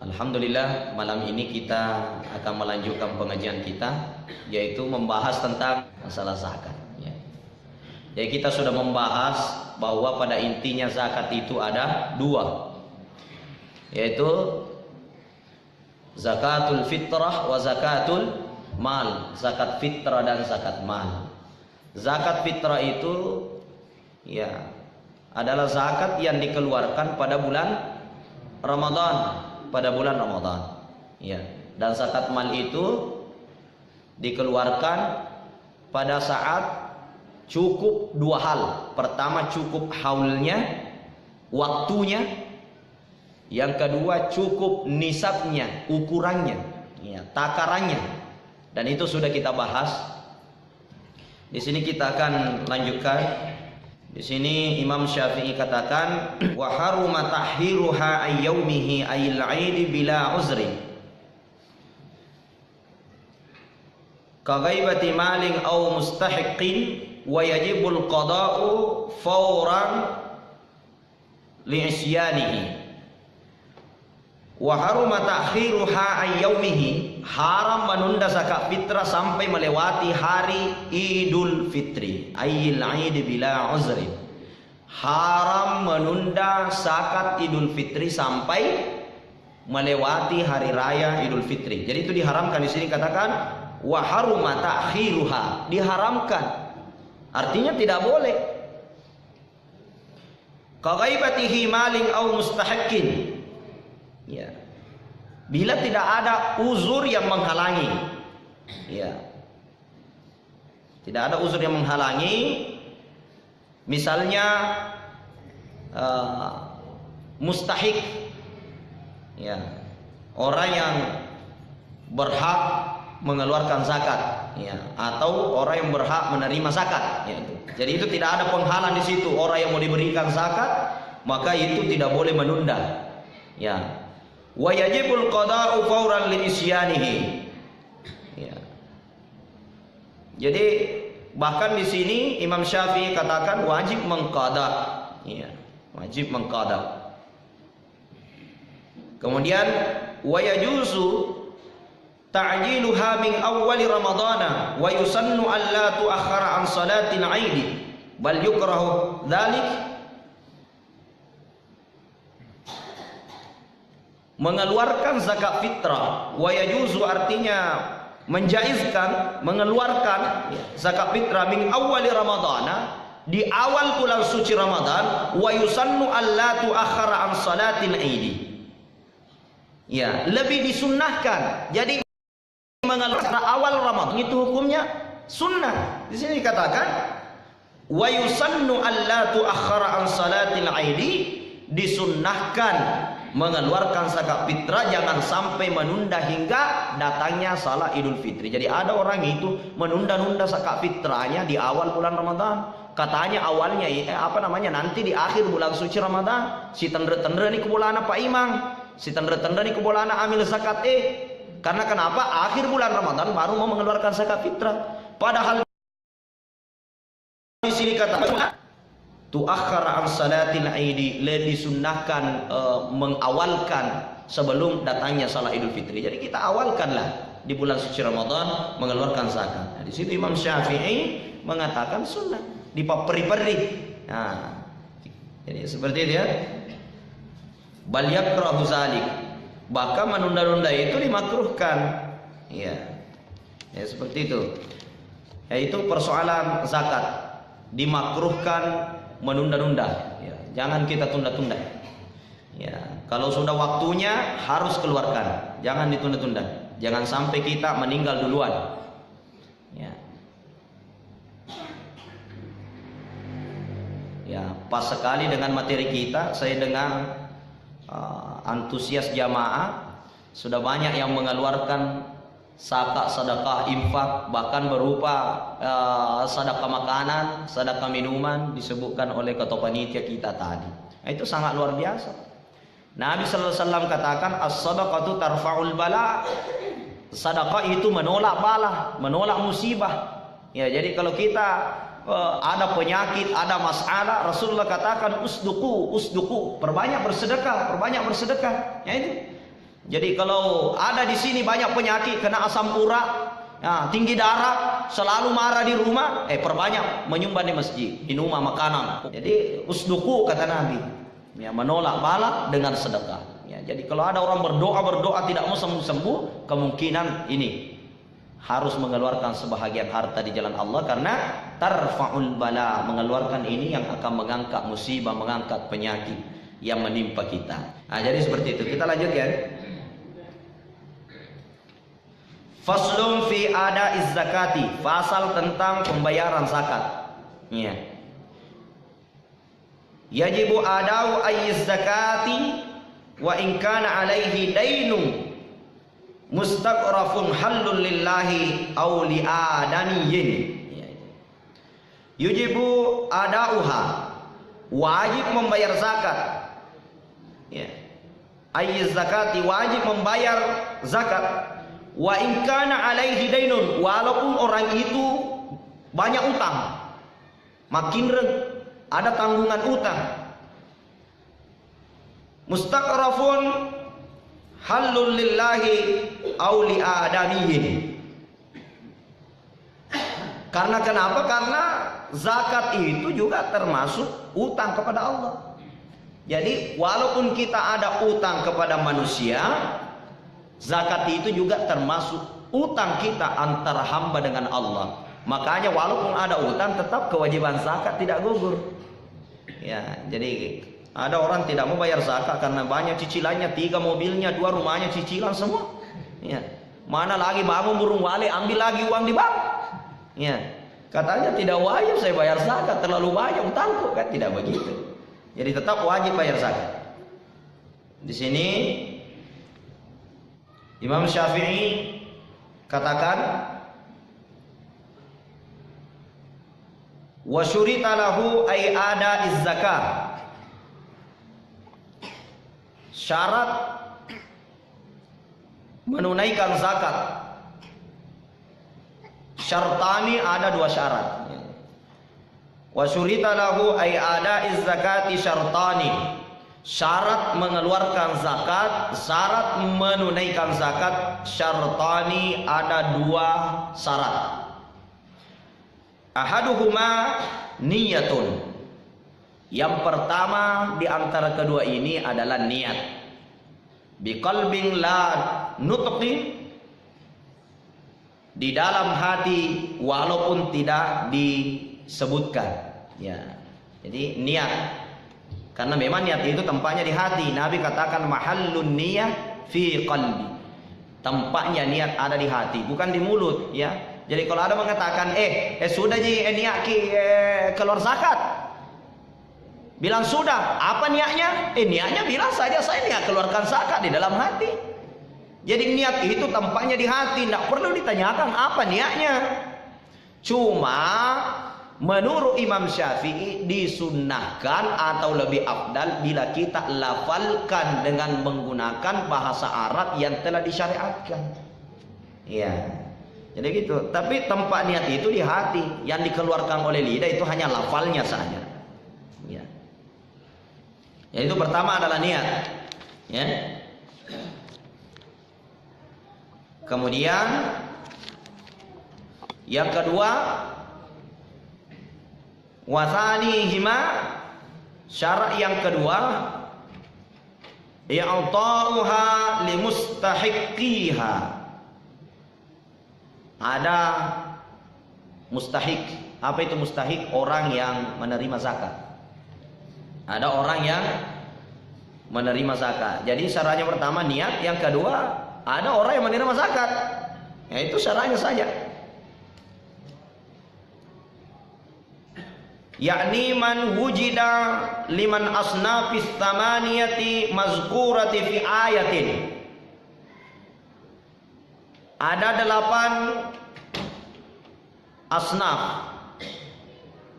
Alhamdulillah, malam ini kita akan melanjutkan pengajian kita, yaitu membahas tentang masalah zakat ya. Jadi kita sudah membahas bahwa pada intinya zakat itu ada dua, yaitu zakatul fitrah wa zakatul mal. Zakat fitrah dan zakat mal. Zakat fitrah itu ya adalah zakat yang dikeluarkan pada bulan Ramadan, ya. Dan zakat mal itu dikeluarkan pada saat cukup dua hal. Pertama, cukup haulnya, waktunya. Yang kedua, cukup nisabnya, ukurannya, ya, takarannya. Dan itu sudah kita bahas. Di sini kita akan lanjutkan. Di sini Imam Syafi'i katakan, wa haruma tahhiruha ay yaumihi ayil 'aid bila uzri. Ka ghaibati malin aw mustahiqin wa yajibul qada'u fawran li isyanihi. Wa haruma ta'khiruha ay yaumihi, haram menunda zakat fitrah sampai melewati hari Idul Fitri, ayil 'aid bila uzri. Haram menunda zakat Idul Fitri sampai melewati hari raya Idul Fitri. Jadi itu diharamkan. Di sini katakan wa haruma ta'khiruha, diharamkan. Artinya tidak boleh. Ka ghaibatihi malin aw mustahiqin. Ya. Bila tidak ada uzur yang menghalangi, ya, tidak ada uzur yang menghalangi, misalnya mustahik, ya, orang yang berhak mengeluarkan zakat, ya, atau orang yang berhak menerima zakat, ya. Jadi itu tidak ada penghalang di situ. Orang yang mau diberikan zakat, maka itu tidak boleh menunda, ya. Wa yajibul qada'u fawran li isyanihi. Ya. Jadi bahkan di sini Imam Syafi'i katakan wajib mengqada, ya, wajib mengqada. Kemudian wa yajuzu ta'jiluha min awwali ramadhana wa yusannu alla tu'akhkhara an salatil 'aid bal yukrahu dzalik. Mengeluarkan zakat fitrah, wa yajuzu artinya menjaizkan, mengeluarkan zakat fitrah min awali ramadhana, di awal bulan suci Ramadan, wa yusannu alla tu'akhkhara an salatil 'aid. Ya, lebih disunnahkan. Jadi mengeluarkan awal Ramadan itu hukumnya sunnah. Di sini dikatakan wa yusannu alla tu'akhkhara an salatil 'aid, disunnahkan mengeluarkan zakat fitrah jangan sampai menunda hingga datangnya salat Idul Fitri. Jadi ada orang itu menunda-nunda zakat fitrahnya di awal bulan Ramadan. Katanya awalnya nanti di akhir bulan suci Ramadan. Si tendre-tendre ini kebolana Pak Imam, si tendre-tendre ini kebolana ambil zakat Karena kenapa? Akhir bulan Ramadan baru mau mengeluarkan zakat fitrah. Padahal di sini kata tu'akhkhara an salatil 'aid, disunnahkan mengawalkan sebelum datangnya salat Idul Fitri. Jadi kita awalkanlah di bulan suci Ramadan mengeluarkan zakat. Nah, di situ Imam Syafi'i mengatakan sunnah, diperi-peri. Nah, jadi seperti itu ya. Bal yakrahu zalik, bahkan menunda-nunda itu dimakruhkan. Ya. Ya seperti itu. Yaitu persoalan zakat dimakruhkan menunda-nunda, ya, jangan kita tunda-tunda. Ya, kalau sudah waktunya harus keluarkan, jangan ditunda-tunda. Jangan sampai kita meninggal duluan. Ya, ya pas sekali dengan materi kita, saya dengan antusias jamaah sudah banyak yang mengeluarkan zakat, sedekah, infak, bahkan berupa sedekah makanan, sedekah minuman disebutkan oleh ketua panitia kita tadi. Nah, itu sangat luar biasa. Nabi sallallahu alaihi wasallam katakan as-sadaqatu tarfa'ul bala. Sedekah itu menolak bala, menolak musibah. Ya, jadi kalau kita ada penyakit, ada masalah, Rasulullah katakan usduku, perbanyak bersedekah, perbanyak bersedekah. Ya itu. Jadi kalau ada di sini banyak penyakit, kena asam urat, ya, tinggi darah, selalu marah di rumah, perbanyak menyumbang di masjid, minuman, makanan. Jadi usduku kata Nabi, ya, menolak bala dengan sedekah. Ya, jadi kalau ada orang berdoa tidak mau sembuh, kemungkinan ini harus mengeluarkan sebahagian harta di jalan Allah, karena tarfa'ul bala, mengeluarkan ini yang akan mengangkat musibah, mengangkat penyakit yang menimpa kita. Nah, jadi seperti itu. Kita lanjutkan. Faslun fi ada'iz zakati, pasal tentang pembayaran zakat. Ya. Yajibu ada'u ayyiz zakati wa in kana 'alaihi dainun mustaqrafun halul lillahi aw li adamiyyin. Yajibu ada'uha, wajib membayar zakat. Ya. Ayyiz zakati, wajib membayar zakat. Wa in kana alaihi dainun, walaupun orang itu banyak utang, makin ada tanggungan utang. Mustaqrafun halul lillahi aw li adamiyyin. Karena kenapa? Karena zakat itu juga termasuk utang kepada Allah. Jadi walaupun kita ada utang kepada manusia, zakat itu juga termasuk utang kita antara hamba dengan Allah. Makanya walaupun ada utang, tetap kewajiban zakat tidak gugur. Ya, jadi ada orang tidak mau bayar zakat karena banyak cicilannya, 3 mobilnya, 2 rumahnya cicilan semua. Ya, mana lagi bangun burung wali, ambil lagi uang di bank. Ya, katanya tidak wajib saya bayar zakat, terlalu banyak utangku, kan tidak begitu. Jadi tetap wajib bayar zakat. Di sini Imam Syafi'i katakan, wa syurita lahu ay ada'iz zakah, syarat menunaikan zakat. Syartani, ada 2 syarat. Wa syurita lahu ay ada'iz zakati syartani, syarat mengeluarkan zakat, syarat menunaikan zakat, syartani, ada 2 syarat. Ahaduhuma niyatun, yang pertama di antara kedua ini adalah niat. Biqalbin la nutqi, di dalam hati walaupun tidak disebutkan. Ya, jadi niat. Karena memang niat itu tempatnya di hati. Nabi katakan mahallun niyah fi qalbi. Tempatnya niat ada di hati, bukan di mulut, ya. Jadi kalau ada mengatakan sudah niat keluar zakat, bilang sudah, apa niatnya? Niatnya bilang saja saya niat keluarkan zakat di dalam hati. Jadi niat itu tempatnya di hati, tidak perlu ditanyakan apa niatnya. Cuma menurut Imam Syafi'i disunnahkan atau lebih afdal bila kita lafalkan dengan menggunakan bahasa Arab yang telah disyariatkan. Ya, jadi gitu. Tapi tempat niat itu di hati, yang dikeluarkan oleh lidah itu hanya lafalnya saja. Ya. Jadi itu pertama adalah niat. Ya. Kemudian yang kedua, wathanihima, syarat yang kedua, i'ta'uha limustahiqiha. Ada mustahik. Apa itu mustahik? Orang yang menerima zakat. Ada orang yang menerima zakat. Jadi syaratnya pertama niat, yang kedua ada orang yang menerima zakat. Ya, itu syaratnya saja. Yakni man wujida liman asnafis thamaniyati mazkurati fi ayatin. Ada 8 asnaf.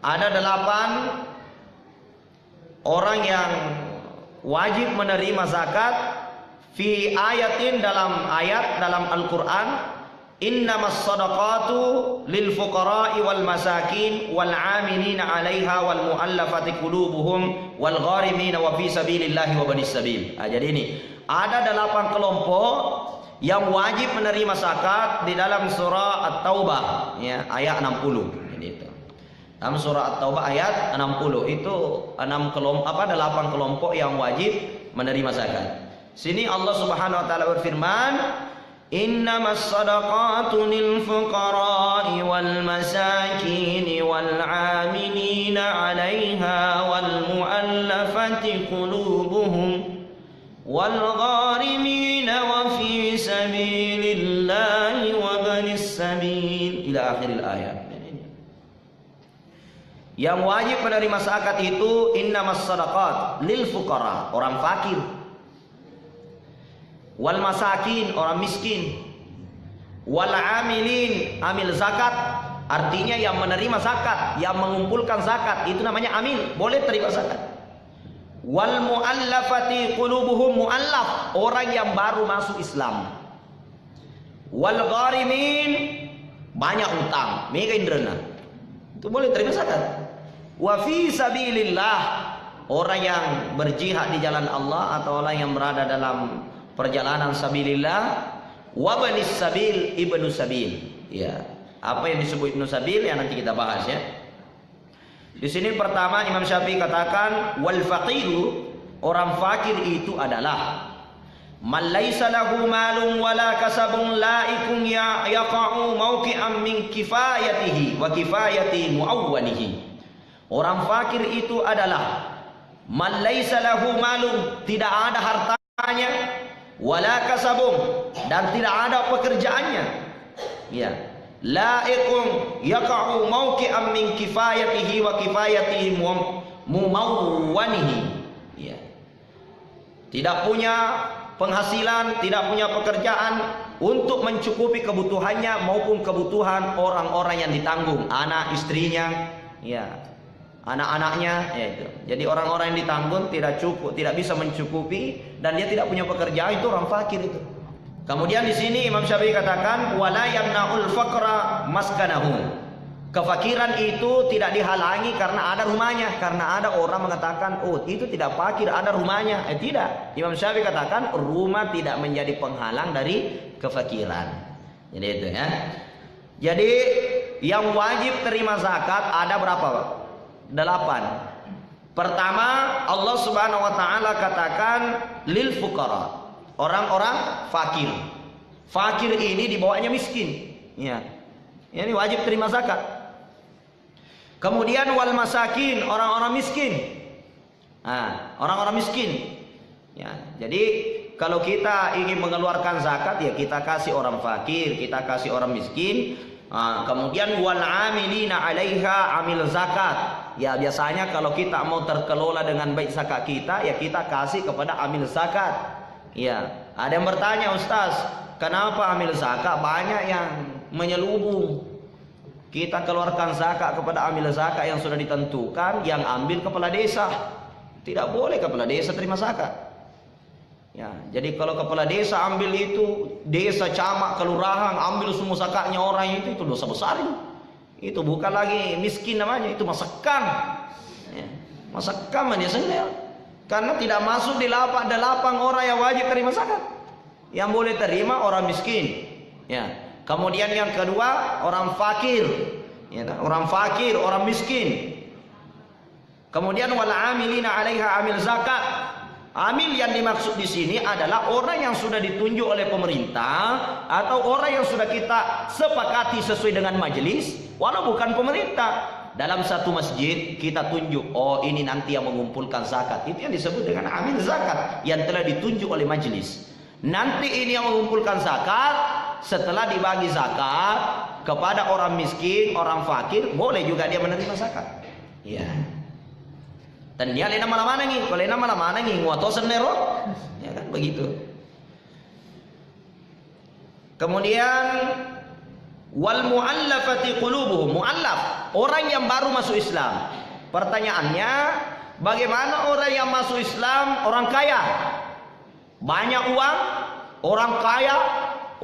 Ada 8 orang yang wajib menerima zakat fi ayatin, dalam ayat dalam Al-Quran, Innamas sadaqatu lil fuqara'i wal masakin wal 'amilina 'alaiha wal mu'allafati qulubuhum wal gharimina wa fi sabilillahi wa banis sabil. Jadi ini ada 8 kelompok yang wajib menerima zakat di dalam surah At-Taubah ya, ayat 60. Jadi itu. Dalam surah At-Taubah ayat 60 itu 8 kelompok yang wajib menerima zakat. Sini Allah Subhanahu wa taala berfirman, Innamas sadaqatu lil fuqara'i wal masakin wal 'amilina 'alaiha wal mu'allafati qulubuhum wal gharimina wa fi sabilillahi wa banis sabil ila akhiril ayat. Yang wajib menerima zakat itu innamas sadaqat lil fuqara, orang fakir. Wal masakin, orang miskin. Wal amilin, amil zakat, artinya yang menerima zakat, yang mengumpulkan zakat, itu namanya amil, boleh terima zakat. Wal muallafati qulubuhum, muallaf, orang yang baru masuk Islam. Wal gharimin, banyak utang, mega indrena, itu boleh terima zakat. Wa fi sabilillah, orang yang berjihad di jalan Allah atau orang yang berada dalam perjalanan sabilillah. Wa banis sabil, ibnu sabil. Ya, apa yang disebut ibnu sabil yang nanti kita bahas ya. Di sini pertama Imam Syafi'i katakan wal faqiru, orang fakir itu adalah man laisa lahu malun wala kasabun laikun yaqa'u mauqi'an min kifayatihi wa kifayati muawwanihi. Orang fakir itu adalah man laisa lahu malun, tidak ada hartanya, wala kasabun, dan tidak ada pekerjaannya. Ya, laikun yaqa'u mauqi'an min kifayatihi wa kifayatihi mumawwanihi. Ya. Tidak punya penghasilan, tidak punya pekerjaan untuk mencukupi kebutuhannya maupun kebutuhan orang-orang yang ditanggung, anak istrinya, ya, anak-anaknya, ya itu. Jadi orang-orang yang ditanggung tidak cukup, tidak bisa mencukupi, dan dia tidak punya pekerjaan, itu orang fakir itu. Kemudian di sini Imam Syafi'i katakan wala yamna'ul faqra maskanahu. Kefakiran itu tidak dihalangi karena ada rumahnya, karena ada orang mengatakan oh itu tidak fakir, ada rumahnya. Tidak. Imam Syafi'i katakan rumah tidak menjadi penghalang dari kefakiran. Jadi itu ya. Jadi yang wajib terima zakat ada berapa, Pak? 8. Pertama, Allah Subhanahu wa taala katakan lil fuqara, orang-orang fakir. Fakir ini dibawanya miskin. Ya. Ini wajib terima zakat. Kemudian wal masakin, orang-orang miskin. Nah, orang-orang miskin. Ya, jadi kalau kita ingin mengeluarkan zakat ya kita kasih orang fakir, kita kasih orang miskin. Kemudian wal amilina 'alaiha, amil zakat. Ya biasanya kalau kita mau terkelola dengan baik zakat kita, ya kita kasih kepada amil zakat. Ya, ada yang bertanya, Ustaz, kenapa amil zakat banyak yang menyelubung? Kita keluarkan zakat kepada amil zakat yang sudah ditentukan, yang ambil kepala desa. Tidak boleh kepala desa terima zakat. Ya, jadi kalau kepala desa ambil itu, desa, camat, kelurahan ambil semua zakatnya orang itu dosa besar itu. Itu bukan lagi miskin namanya, itu masakan. Ya, masakan dia sendiri. Karena tidak masuk di 8 orang yang wajib terima zakat. Yang boleh terima orang miskin. Ya. Kemudian yang kedua orang fakir. Ya, orang fakir, orang miskin. Kemudian wal amilina 'alaiha, amil zakat. Amil yang dimaksud di sini adalah orang yang sudah ditunjuk oleh pemerintah atau orang yang sudah kita sepakati sesuai dengan majelis, walau bukan pemerintah. Dalam satu masjid kita tunjuk, oh ini nanti yang mengumpulkan zakat. Itu yang disebut dengan amil zakat yang telah ditunjuk oleh majelis. Nanti ini yang mengumpulkan zakat, setelah dibagi zakat kepada orang miskin, orang fakir, boleh juga dia menerima zakat. Ya. Dan dia lena malam-mana nih, kalau lena malam-mana nih, nguato senero, ya kan begitu. Kemudian wal muallafati qulubuhum, muallaf, orang yang baru masuk Islam. Pertanyaannya, bagaimana orang yang masuk Islam, orang kaya, banyak uang, orang kaya,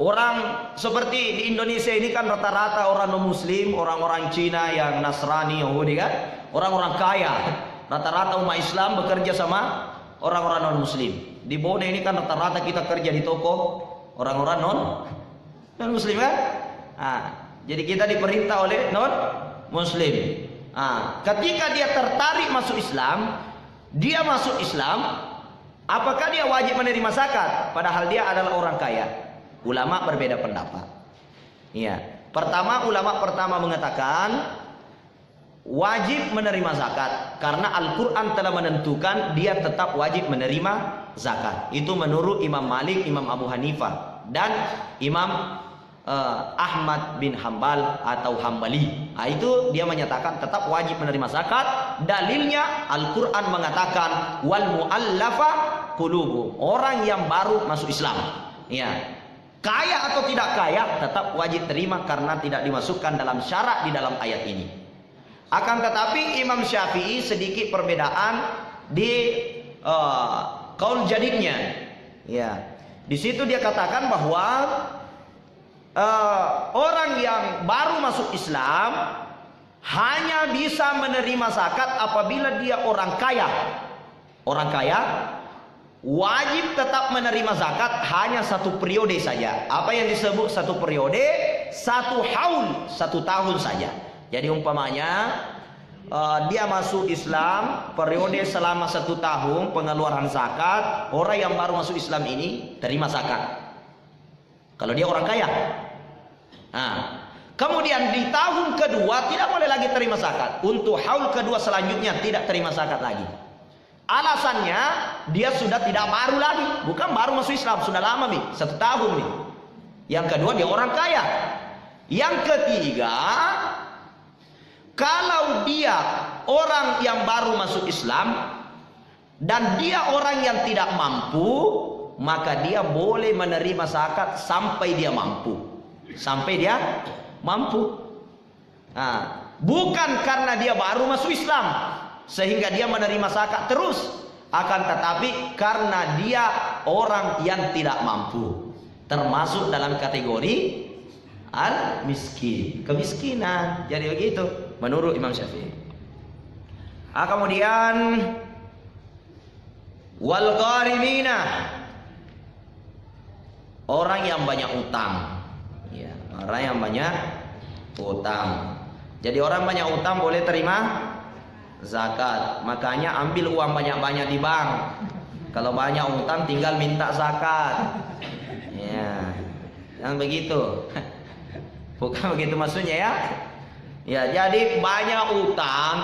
orang seperti di Indonesia ini kan rata-rata orang non-muslim, orang-orang Cina yang Nasrani, Yahudi kan, orang-orang kaya. Rata-rata umat Islam bekerja sama orang-orang non-muslim. Di Bone ini kan rata-rata kita kerja di toko orang-orang non-muslim kan. Jadi kita diperintah oleh non-muslim. Ketika dia tertarik masuk Islam, dia masuk Islam, apakah dia wajib menerima zakat? Padahal dia adalah orang kaya. Ulama berbeda pendapat. Iya. Pertama, ulama pertama mengatakan wajib menerima zakat karena Al-Quran telah menentukan dia tetap wajib menerima zakat. Itu menurut Imam Malik, Imam Abu Hanifah, dan Imam Ahmad bin Hambal atau Hambali. Itu dia menyatakan tetap wajib menerima zakat. Dalilnya Al-Quran mengatakan wal mu'allafa qulubuhum, orang yang baru masuk Islam. Ya, kaya atau tidak kaya tetap wajib terima karena tidak dimasukkan dalam syarat di dalam ayat ini. Akan tetapi Imam Syafi'i sedikit perbedaan di kaul jadidnya. Ya, di situ dia katakan bahwa orang yang baru masuk Islam hanya bisa menerima zakat apabila dia orang kaya. Orang kaya wajib tetap menerima zakat hanya satu periode saja. Apa yang disebut satu periode? Satu haul, 1 tahun saja. Jadi umpamanya dia masuk Islam periode selama 1 tahun pengeluaran zakat. Orang yang baru masuk Islam ini terima zakat kalau dia orang kaya. Kemudian di tahun kedua tidak boleh lagi terima zakat. Untuk haul kedua selanjutnya tidak terima zakat lagi. Alasannya dia sudah tidak baru lagi, bukan baru masuk Islam, sudah lama nih, 1 tahun nih. Yang kedua dia orang kaya. Yang ketiga, kalau dia orang yang baru masuk Islam dan dia orang yang tidak mampu, maka dia boleh menerima zakat sampai dia mampu. Sampai dia mampu. Bukan karena dia baru masuk Islam sehingga dia menerima zakat terus, akan tetapi karena dia orang yang tidak mampu, termasuk dalam kategori al-miskin, kemiskinan. Jadi begitu menurut Imam Syafi'i. Kemudian wal gharimina, orang yang banyak utang. Ya, orang yang banyak utang. Jadi orang banyak utang boleh terima zakat. Makanya ambil uang banyak-banyak di bank. Kalau banyak utang tinggal minta zakat. Ya, yang begitu. Bukan begitu maksudnya ya. Ya, jadi banyak utang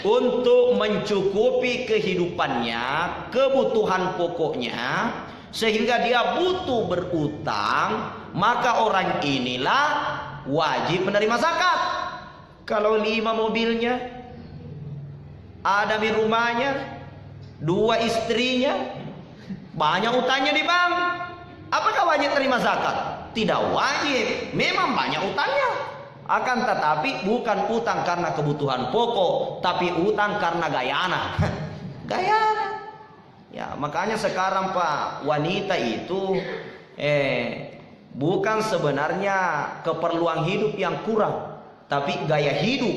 untuk mencukupi kehidupannya, kebutuhan pokoknya, sehingga dia butuh berutang, maka orang inilah wajib menerima zakat. Kalau 5 mobilnya, ada di rumahnya, 2 istrinya, banyak utangnya di bank, apakah wajib terima zakat? Tidak wajib. Memang banyak utangnya, akan tetapi bukan utang karena kebutuhan pokok, tapi utang karena gayana. Gayana. Ya, makanya sekarang Pak, wanita itu bukan sebenarnya keperluan hidup yang kurang, tapi gaya hidup.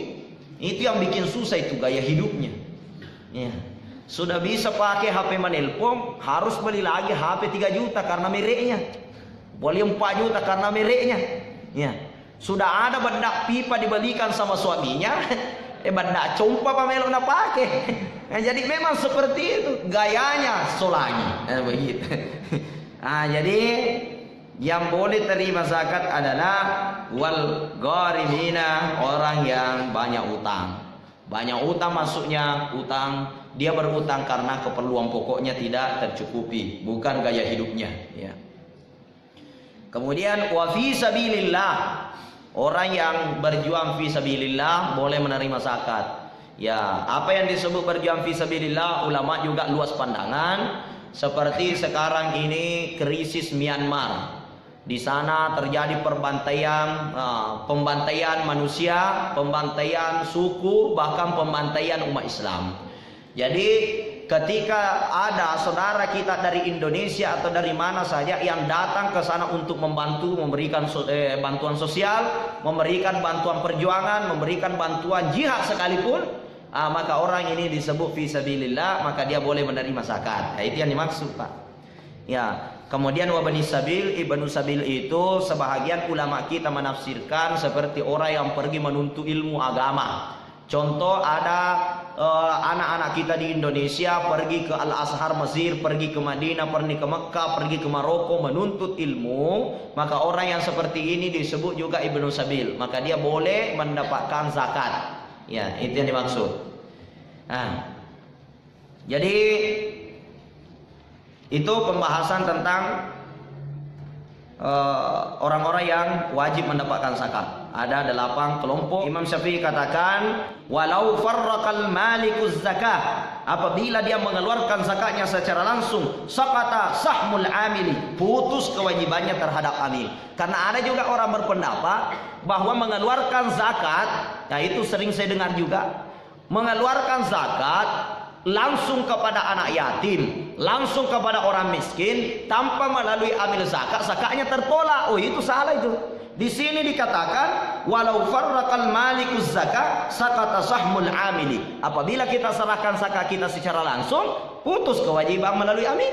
Itu yang bikin susah, itu gaya hidupnya. Ya. Sudah bisa pakai HP menelpon, harus beli lagi HP 3 juta karena mereknya. Boleh 4 juta karena mereknya. Ya. Sudah ada bedak pipa dibelikan sama suaminya, bedak compa pamelo na pakai. Jadi memang seperti itu gayanya solangi. Begitu. Jadi yang boleh terima zakat adalah wal gharimina, orang yang banyak utang. Banyak utang maksudnya utang dia berutang karena keperluan pokoknya tidak tercukupi, bukan gaya hidupnya. Ya. Kemudian wa fi sabilillah, orang yang berjuang fi sabilillah boleh menerima zakat. Ya, apa yang disebut berjuang fi sabilillah, ulama juga luas pandangan. Seperti sekarang ini krisis Myanmar. Di sana terjadi pembantaian manusia, pembantaian suku, bahkan pembantaian umat Islam. Jadi ketika ada saudara kita dari Indonesia atau dari mana saja yang datang ke sana untuk membantu, memberikan bantuan sosial, memberikan bantuan perjuangan, memberikan bantuan jihad sekalipun, maka orang ini disebut fi sabilillah, maka dia boleh menerima zakat. Itu yang dimaksud, Pak. Ya. Kemudian wabani sabil, ibnu sabil itu sebahagian ulama kita menafsirkan seperti orang yang pergi menuntut ilmu agama. Contoh, ada anak-anak kita di Indonesia pergi ke Al-Azhar Mesir, pergi ke Madinah, pergi ke Mekah, pergi ke Maroko menuntut ilmu, maka orang yang seperti ini disebut juga ibnu sabil, maka dia boleh mendapatkan zakat. Ya, itu yang dimaksud. Nah, jadi itu pembahasan tentang orang-orang yang wajib mendapatkan zakat. Ada 8 kelompok. Imam Syafi'i katakan, walau farraqal malikuz zakah, apabila dia mengeluarkan zakatnya secara langsung, saqata sahmul amili, putus kewajibannya terhadap amil. Karena ada juga orang berpendapat bahwa mengeluarkan zakat, nah itu sering saya dengar juga, mengeluarkan zakat langsung kepada anak yatim, langsung kepada orang miskin tanpa melalui amil zakat, zakatnya tertolak. Oh, itu salah itu. Di sini dikatakan walau farraqal malikuz zakat sakata sahmul amili. Apabila kita serahkan zakat kita secara langsung, putus kewajiban melalui amil.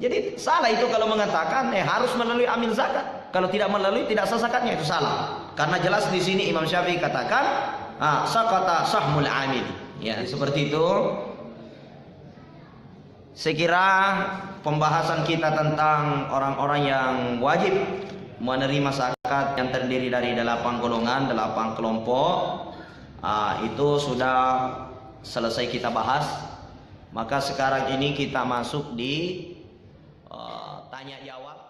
Jadi salah itu kalau mengatakan harus melalui amil zakat. Kalau tidak melalui, tidak sah zakatnya, itu salah. Karena jelas di sini Imam Syafi'i katakan sakata sahmul amili. Ya, seperti itu. Saya kira pembahasan kita tentang orang-orang yang wajib menerima zakat yang terdiri dari 8 golongan, 8 kelompok, itu sudah selesai kita bahas. Maka sekarang ini kita masuk di tanya jawab.